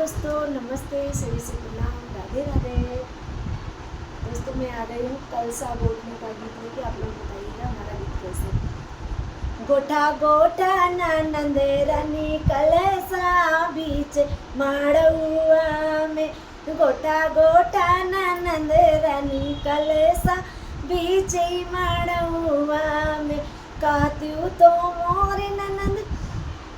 दोस्तों, नमस्ते, सभी से प्रणाम, राधे राधे। दोस्तों मैं आ गई हूँ कलसा बोटने का गीत लेके। आप लोग बताइएगा हमारा गीत कैसे। गोठा गोठा नंद रानी कलसा बीच माड़ुआ में, गोठा गोठा नंद रानी कलसा बीच माड़ुआ में। कहत्यू तो मोर ननंद,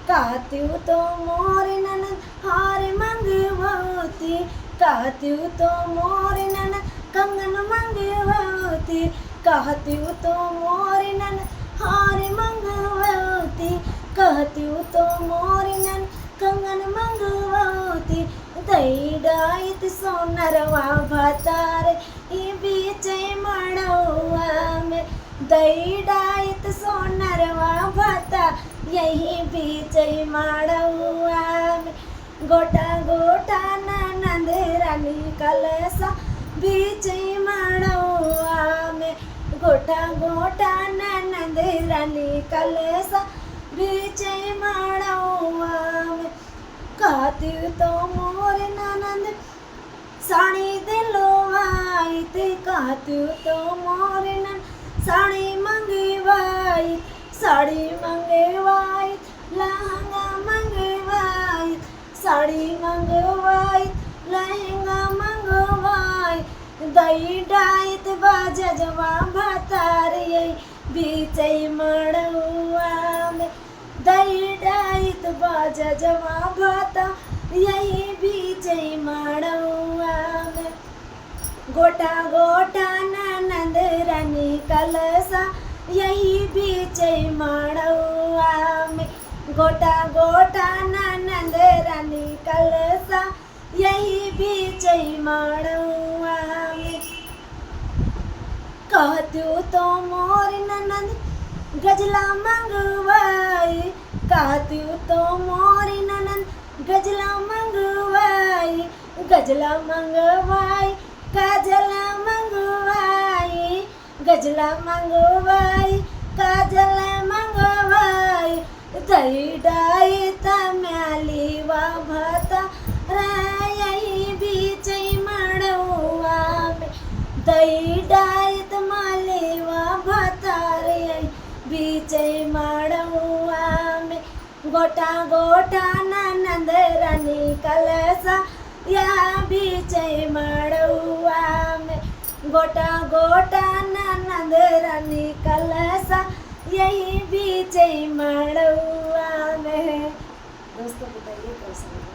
कहत्यू तो मोर ननंद हार मंगवती, कहत्यू तो मोर ननंद कंगन मंगवती, कहत्यू तो मोर ननंद हार मंगवती, कहत्यू तो मोर ननंद कंगन मंगवती। दई डाइत सोनरवा भतार ई बीच मड़ुआ में, दई डाइत सोनरवा भतार यही बीच माड़ुआ में। गोटा गोटा ननंद रानी कलसा बीच माड़ुआ में, गोटा गोटा ननंद रानी कलसा बीच माड़ुआ में। कहत्यू तो मोर ननंद साड़ी दिलवाई, कहत्यू तो मोर ननंद साड़ी मंगवाई, साड़ी मंगवाई, लहंगा मंगवाई, साड़ी मंगवाई, लहंगा मंगवाई। दई डाइत बाजवा भतार यही बीच मड़ुआ में, दई डाइत बाजवा भतार यही बीच मड़ुआ में। गोटा गोटा ननंद रानी कलसा यही बीच माड़ुआ में, गोटा गोटा ननंद रानी कलसा यही बीच माड़ुआ में। कहत्यू तो मोर ननंद गजला मंगवाई, कहत्यू तो मोर ननंद गजला मंगवाई, गजला मंगवाई, काजला मंगवाई, गजला मंगवाई, काजल मंगवाई। दई डाइत म्यालीवा भतार यही बीच मड़ुआ में, दई डाइत मालीवा भतार यही बीच मड़ुआ में। गोटा गोटा ननंद रानी कलसा या बीच मड़ुआ में, गोटा गोटा ननंद रानी कलसा यही बीच मड़ुआ में। दोस्तों बताइए कैसा